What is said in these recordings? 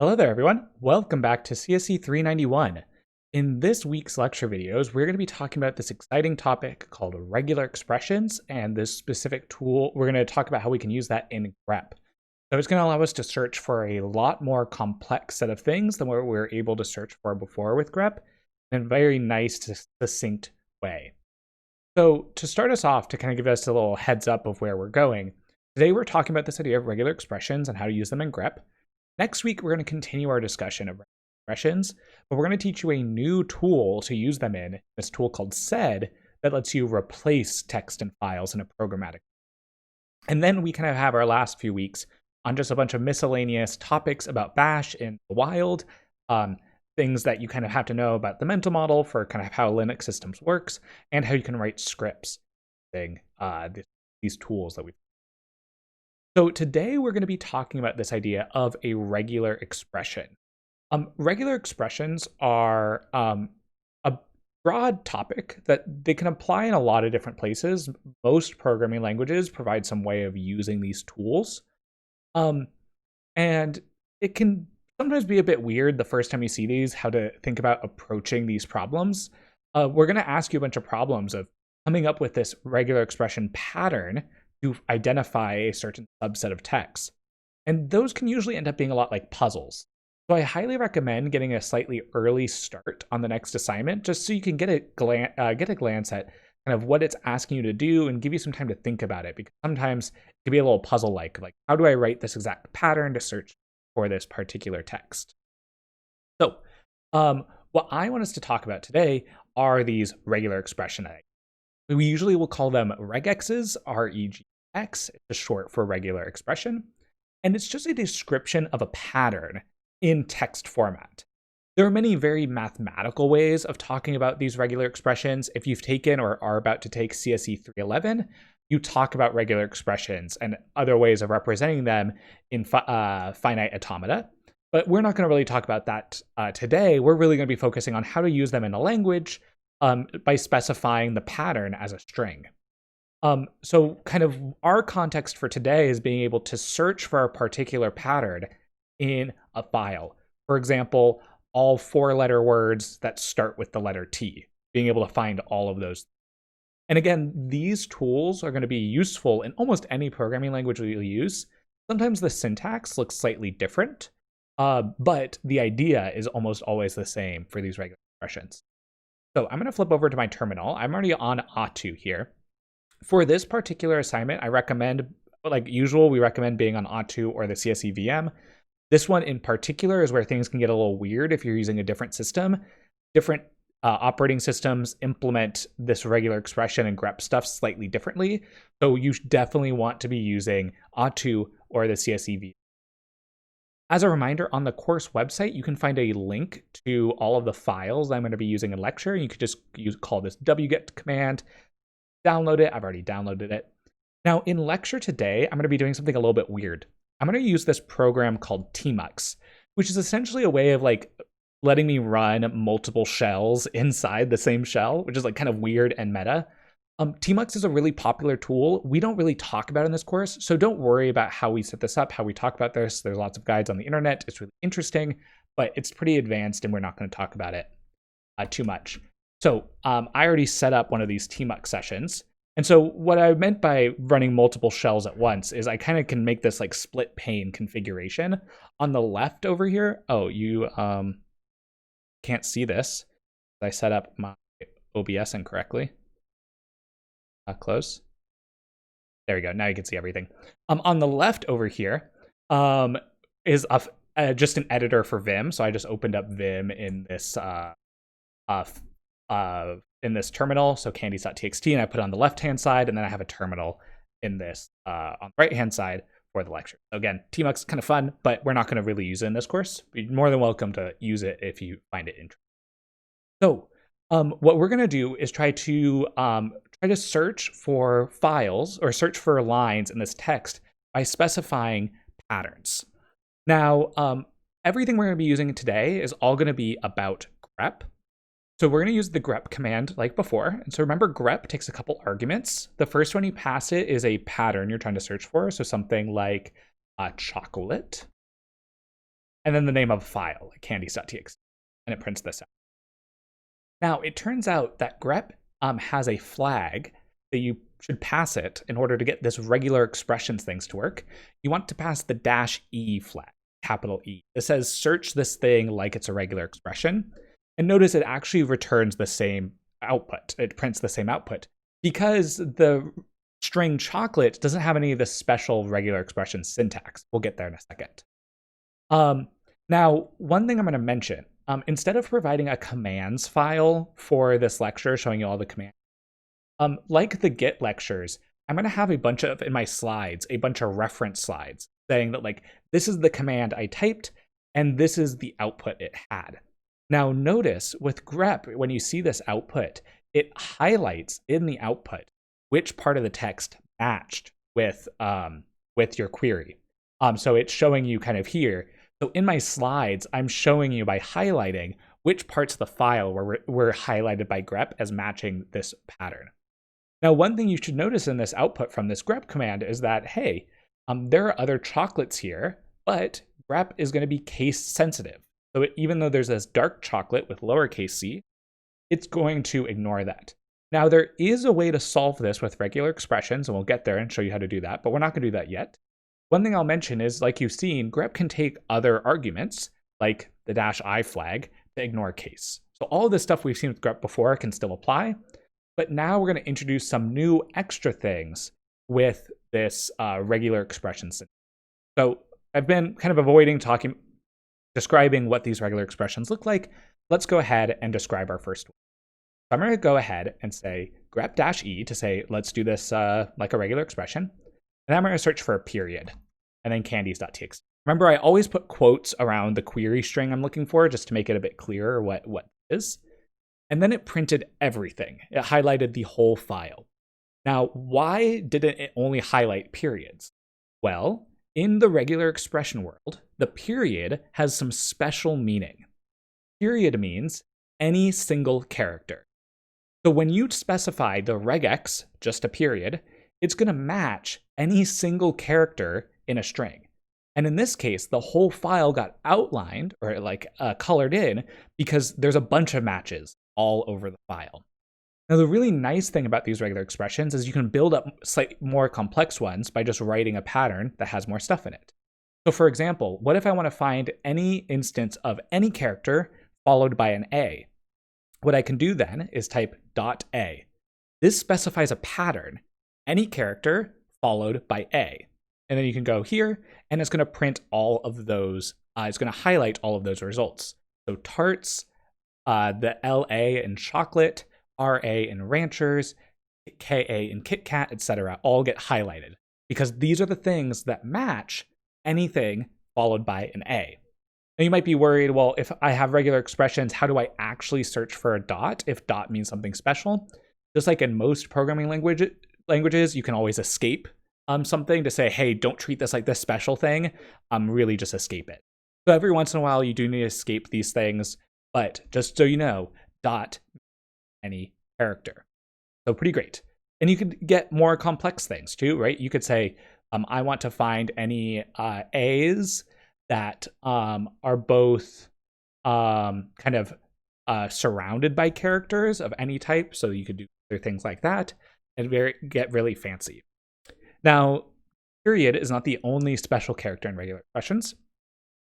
Hello there, everyone. Welcome back to CSE 391. In this week's lecture videos, we're going to be talking about this exciting topic called regular expressions and this specific tool. We're going to talk about how we can use that in Grep. So it's going to allow us to search for a lot more complex set of things than what we were able to search for before with Grep in a very nice, succinct way. So to start us off, to kind of give us a little heads up of where we're going, today we're talking about this idea of regular expressions and how to use them in Grep. Next week, we're going to continue our discussion of expressions, but we're going to teach you a new tool to use them in, this tool called sed, that lets you replace text and files in a programmatic. And then we kind of have our last few weeks on just a bunch of miscellaneous topics about Bash in the wild, things that you kind of have to know about the mental model for kind of how Linux systems works, and how you can write scripts using these tools that we've. So today we're going to be talking about this idea of a regular expression. Regular expressions are a broad topic that they can apply in a lot of different places. Most programming languages provide some way of using these tools. And it can sometimes be a bit weird the first time you see these, how to think about approaching these problems. We're going to ask you a bunch of problems of coming up with this regular expression pattern to identify a certain subset of text. And those can usually end up being a lot like puzzles. So I highly recommend getting a slightly early start on the next assignment, just so you can get a glance at kind of what it's asking you to do and give you some time to think about it, because sometimes it can be a little puzzle-like, how do I write this exact pattern to search for this particular text? So what I want us to talk about today are these regular expression ideas. We usually will call them regexes, R-E-G-X, it's just short for regular expression. And it's just a description of a pattern in text format. There are many very mathematical ways of talking about these regular expressions. If you've taken or are about to take CSE 311, you talk about regular expressions and other ways of representing them in finite automata. But we're not going to really talk about that today. We're really going to be focusing on how to use them in a language by specifying the pattern as a string. So kind of our context for today is being able to search for a particular pattern in a file. For example, all 4-letter words that start with the letter T, being able to find all of those. And again, these tools are going to be useful in almost any programming language we use. Sometimes the syntax looks slightly different, but the idea is almost always the same for these regular expressions. So I'm going to flip over to my terminal. I'm already on A2 here. For this particular assignment, I recommend, like usual, we recommend being on A2 or the CSE VM. This one in particular is where things can get a little weird if you're using a different system. Different operating systems implement this regular expression and grep stuff slightly differently. So you definitely want to be using A2 or the CSE VM. As a reminder, on the course website, you can find a link to all of the files I'm going to be using in lecture. You could just call this wget command, download it. I've already downloaded it. Now, in lecture today, I'm going to be doing something a little bit weird. I'm going to use this program called tmux, which is essentially a way of letting me run multiple shells inside the same shell, which is kind of weird and meta. tmux is a really popular tool. We don't really talk about it in this course, so don't worry about how we set this up, how we talk about this. There's lots of guides on the internet. It's really interesting, but it's pretty advanced and we're not going to talk about it too much. So I already set up one of these tmux sessions. And so what I meant by running multiple shells at once is I kind of can make this split pane configuration. On the left over here, oh, you can't see this. I set up my OBS incorrectly. Close. There we go. Now you can see everything. On the left over here is just an editor for Vim. So I just opened up Vim in this terminal, so candies.txt, and I put it on the left-hand side, and then I have a terminal in this on the right-hand side for the lecture. So again, tmux is kind of fun, but we're not going to really use it in this course. You're more than welcome to use it if you find it interesting. So what we're going to do is try to search for files or search for lines in this text by specifying patterns. Now, everything we're going to be using today is all going to be about grep. So we're going to use the grep command like before. And so remember, grep takes a couple arguments. The first one you pass it is a pattern you're trying to search for. So something like chocolate. and then the name of a file, like candies.txt, and it prints this out. Now, it turns out that grep has a flag that you should pass it in order to get this regular expressions things to work. You want to pass the -e flag, capital E. It says search this thing like it's a regular expression. And notice it actually returns the same output. It prints the same output because the string chocolate doesn't have any of the special regular expression syntax. We'll get there in a second. Now, one thing I'm going to mention, instead of providing a commands file for this lecture showing you all the commands, like the Git lectures, I'm going to have a bunch of, in my slides, a bunch of reference slides saying that, like, this is the command I typed and this is the output it had. Now notice with grep, when you see this output, it highlights in the output which part of the text matched with your query. So it's showing you kind of here. So in my slides, I'm showing you by highlighting which parts of the file were highlighted by grep as matching this pattern. Now, one thing you should notice in this output from this grep command is that, hey, there are other chocolates here, but grep is going to be case sensitive. So even though there's this dark chocolate with lowercase c, it's going to ignore that. Now, there is a way to solve this with regular expressions, and we'll get there and show you how to do that, but we're not going to do that yet. One thing I'll mention is, like you've seen, grep can take other arguments, like the -i flag, to ignore case. So all of this stuff we've seen with grep before can still apply, but now we're going to introduce some new extra things with this regular expressions. So I've been kind of avoiding describing what these regular expressions look like. Let's go ahead and describe our first one. So I'm going to go ahead and say grep-e to say, let's do this like a regular expression. And I'm going to search for a period and then candies.txt. Remember, I always put quotes around the query string I'm looking for just to make it a bit clearer what it is. And then it printed everything. It highlighted the whole file. Now, why didn't it only highlight periods? Well, in the regular expression world, the period has some special meaning. Period means any single character. So when you specify the regex, just a period, it's going to match any single character in a string. And in this case, the whole file got outlined or like colored in because there's a bunch of matches all over the file. Now, the really nice thing about these regular expressions is you can build up slightly more complex ones by just writing a pattern that has more stuff in it. So for example, what if I want to find any instance of any character followed by an A? What I can do then is type .a. This specifies a pattern, any character followed by A. And then you can go here, and it's going to print all of those. It's going to highlight all of those results. So tarts, the LA in chocolate, RA in ranchers, KA in Kit Kat, etc. all get highlighted because these are the things that match anything followed by an A. Now you might be worried, well, if I have regular expressions, how do I actually search for a dot if dot means something special? Just like in most programming languages, you can always escape something to say, hey, don't treat this like this special thing. Really just escape it. So every once in a while, you do need to escape these things, but just so you know, dot any character. So pretty great. And you could get more complex things too, right? You could say, I want to find any A's that are both kind of surrounded by characters of any type. So you could do other things like that and get really fancy. Now, period is not the only special character in regular expressions.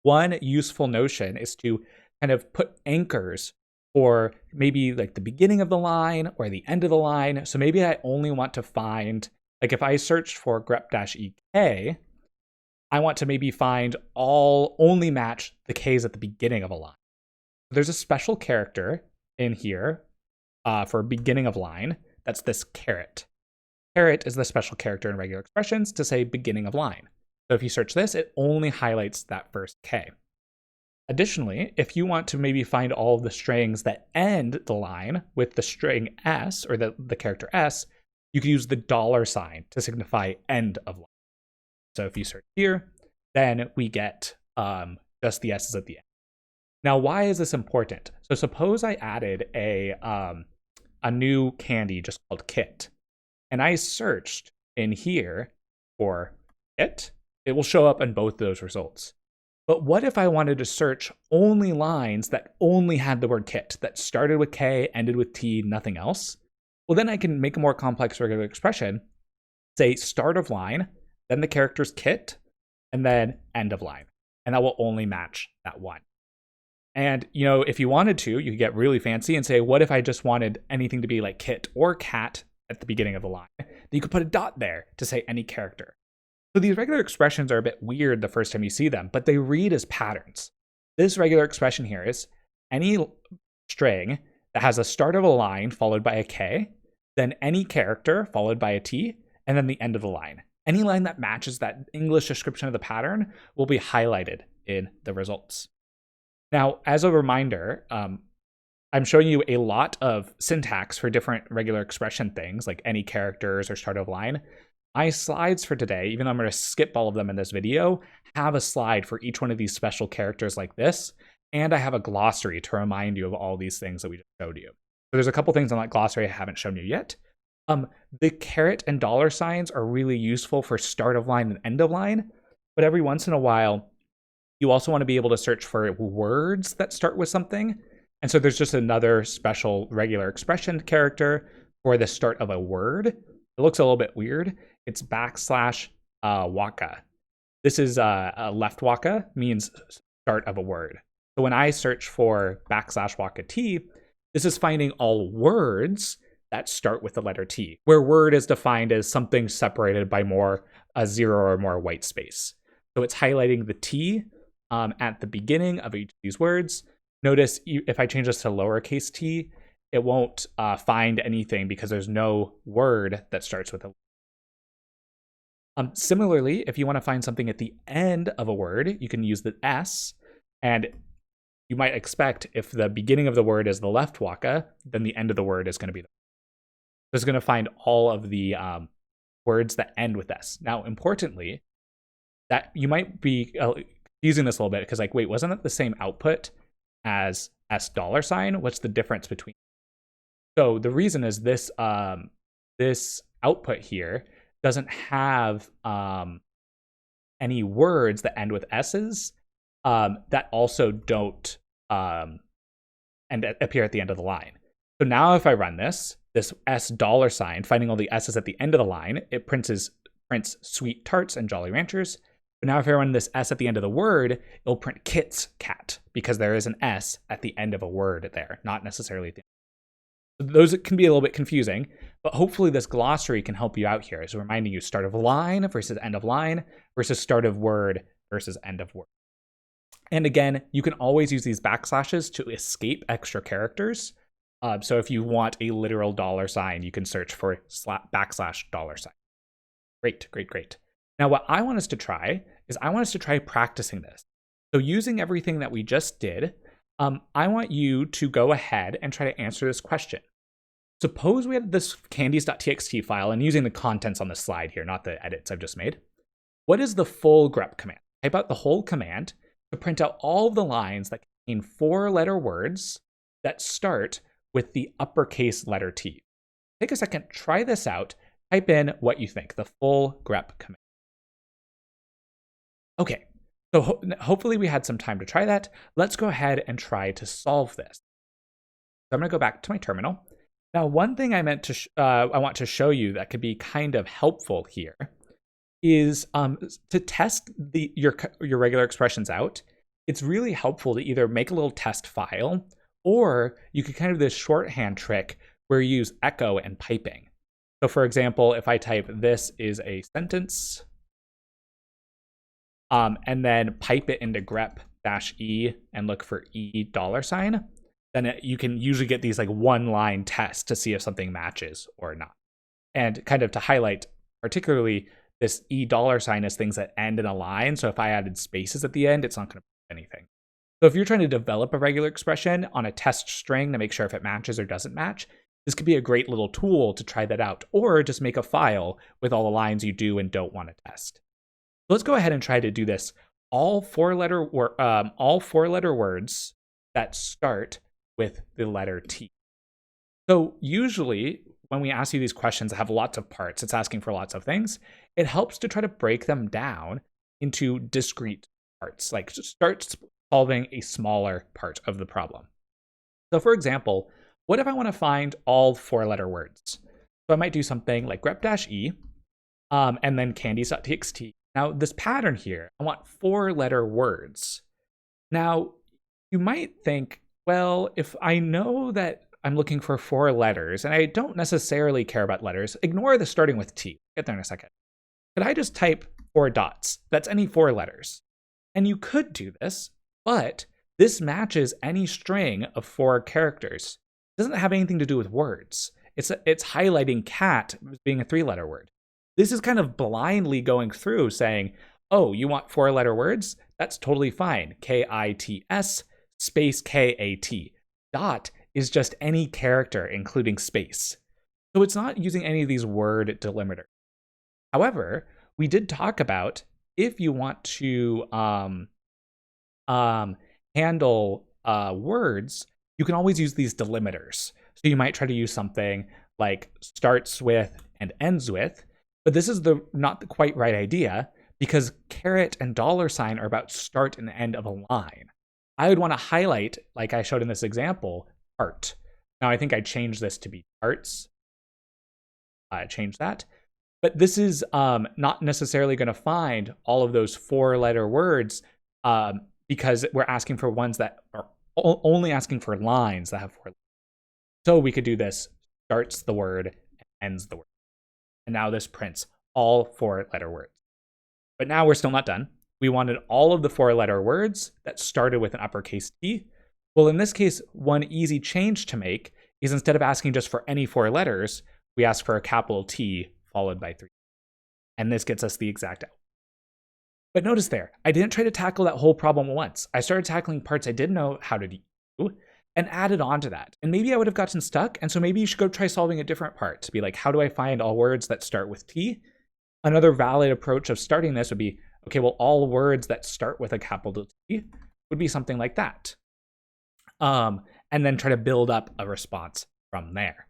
One useful notion is to kind of put anchors for maybe like the beginning of the line or the end of the line. So maybe I only want to find, like if I search for grep-ek, I want to maybe find only match the K's at the beginning of a line. There's a special character in here for beginning of line. That's this caret. Caret is the special character in regular expressions to say beginning of line. So if you search this, it only highlights that first K. Additionally, if you want to maybe find all of the strings that end the line with the string S or the character S, you can use the $sign to signify end of line. So if you search here, then we get just the S's at the end. Now, why is this important? So suppose I added a new candy just called Kit, and I searched in here for Kit. It will show up in both those results. But what if I wanted to search only lines that only had the word kit, that started with K, ended with T, nothing else? Well, then I can make a more complex regular expression, say start of line, then the character's kit, and then end of line. And that will only match that one. And, if you wanted to, you could get really fancy and say, what if I just wanted anything to be like kit or cat at the beginning of the line? Then you could put a dot there to say any character. So these regular expressions are a bit weird the first time you see them, but they read as patterns. This regular expression here is any string that has a start of a line followed by a K, then any character followed by a T, and then the end of the line. Any line that matches that English description of the pattern will be highlighted in the results. Now, as a reminder, I'm showing you a lot of syntax for different regular expression things, like any characters or start of line. My slides for today, even though I'm going to skip all of them in this video, have a slide for each one of these special characters like this, and I have a glossary to remind you of all these things that we just showed you. So there's a couple things on that glossary I haven't shown you yet. The caret and dollar signs are really useful for start of line and end of line, but every once in a while, you also want to be able to search for words that start with something. And so there's just another special regular expression character for the start of a word. It looks a little bit weird. It's backslash waka. This is a left waka, means start of a word. So when I search for backslash waka t, this is finding all words that start with the letter T, where word is defined as something separated by a 0 or more white space. So it's highlighting the T at the beginning of each of these words. Notice if I change this to lowercase t, it won't find anything because there's no word that starts with a. Similarly, if you want to find something at the end of a word, you can use the S, and you might expect if the beginning of the word is the left waka, then the end of the word is going to be the. So it's going to find all of the words that end with S. Now, importantly, that you might be using this a little bit because, like, wait, wasn't it the same output as $? What's the difference between? So the reason is this this output here doesn't have any words that end with S's that also don't appear at the end of the line. So now if I run this $, finding all the S's at the end of the line, it prints sweet tarts and Jolly Ranchers. But now if I run this S at the end of the word, it'll print Kit's cat because there is an S at the end of a word there, not necessarily at the end. Those can be a little bit confusing, but hopefully this glossary can help you out here. It's reminding you start of line versus end of line versus start of word versus end of word. And again, you can always use these backslashes to escape extra characters. So if you want a literal $, you can search for \$. Great. Now, what I want us to try is practicing this. So using everything that we just did, I want you to go ahead and try to answer this question. Suppose we had this candies.txt file and using the contents on the slide here, not the edits I've just made. What is the full grep command? Type out the whole command to print out all of the lines that contain 4-letter words that start with the uppercase letter T. Take a second, try this out, type in what you think, the full grep command. Okay, so hopefully we had some time to try that. Let's go ahead and try to solve this. So I'm going to go back to my terminal. Now, one thing I want to show you that could be kind of helpful here is to test your regular expressions out. It's really helpful to either make a little test file, or you could kind of do this shorthand trick where you use echo and piping. So for example, if I type this is a sentence, and then pipe it into grep-e and look for $, then you can usually get these like one-line tests to see if something matches or not. And kind of to highlight particularly this $, is things that end in a line. So if I added spaces at the end, it's not going to print anything. So if you're trying to develop a regular expression on a test string to make sure if it matches or doesn't match, this could be a great little tool to try that out, or just make a file with all the lines you do and don't want to test. Let's go ahead and try to do this. All four-letter words that start with the letter T. So usually when we ask you these questions that have lots of parts, it's asking for lots of things. It helps to try to break them down into discrete parts, like start solving a smaller part of the problem. So for example, what if I want to find all 4-letter words? So I might do something like grep-e, and then candies.txt. Now this pattern here, I want 4-letter words. Now you might think, well, if I know that I'm looking for 4 letters and I don't necessarily care about letters, ignore the starting with T. Get there in a second. Could I just type 4 dots? That's any 4 letters. And you could do this, but this matches any string of 4 characters. It doesn't have anything to do with words. It's highlighting cat as being a 3-letter word. This is kind of blindly going through saying, oh, you want 4-letter words? That's totally fine. K-I-T-S space K-A-T. Dot is just any character, including space. So it's not using any of these word delimiters. However, we did talk about if you want to handle words, you can always use these delimiters. So you might try to use something like starts with and ends with, but this is not the quite right idea because caret and $ are about start and end of a line. I would want to highlight, like I showed in this example, part. Now I think I changed this to be parts. I changed that. But this is not necessarily going to find all of those 4-letter words because we're asking for ones that are only asking for lines that have 4 letters. So we could do this, starts the word and ends the word. And now this prints all 4-letter words. But now we're still not done. We wanted all of the 4-letter words that started with an uppercase T. Well, in this case, one easy change to make is instead of asking just for any 4 letters, we ask for a capital T followed by 3. And this gets us the exact output. But notice there, I didn't try to tackle that whole problem once. I started tackling parts I didn't know how to do and added on to that. And maybe I would have gotten stuck. And so maybe you should go try solving a different part to be like, how do I find all words that start with T? Another valid approach of starting this would be, okay, well, all words that start with a capital T would be something like that. And then try to build up a response from there.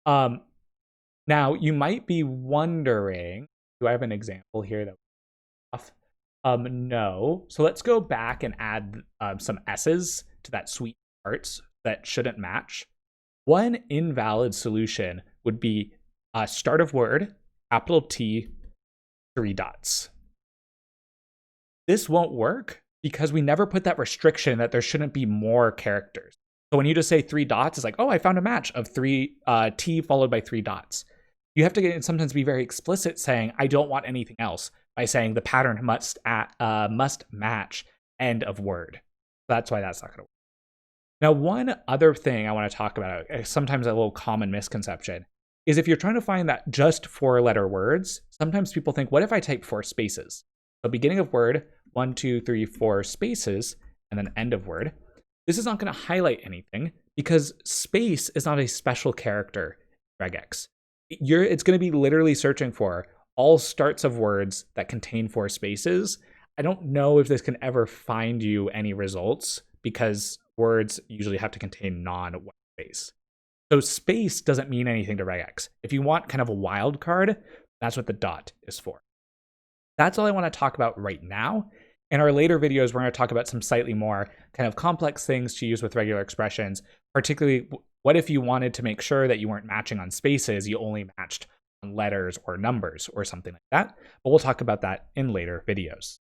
Now, you might be wondering, do I have an example here that off? No. So let's go back and add some S's to that sweet parts that shouldn't match. One invalid solution would be start of word, capital T, 3 dots. This won't work because we never put that restriction that there shouldn't be more characters. So when you just say 3 dots, it's like, oh, I found a match of 3 T followed by 3 dots. You have to sometimes be very explicit saying, I don't want anything else, by saying the pattern must match end of word. That's why that's not going to work. Now, one other thing I want to talk about, sometimes a little common misconception, is if you're trying to find that just 4-letter words, sometimes people think, what if I type 4 spaces? So beginning of word, 1, 2, 3, 4 spaces, and then end of word. This is not going to highlight anything because space is not a special character in regex. It's going to be literally searching for all starts of words that contain 4 spaces. I don't know if this can ever find you any results because words usually have to contain non-white space. So space doesn't mean anything to regex. If you want kind of a wild card, that's what the dot is for. That's all I want to talk about right now. In our later videos, we're going to talk about some slightly more kind of complex things to use with regular expressions, particularly what if you wanted to make sure that you weren't matching on spaces, you only matched on letters or numbers or something like that. But we'll talk about that in later videos.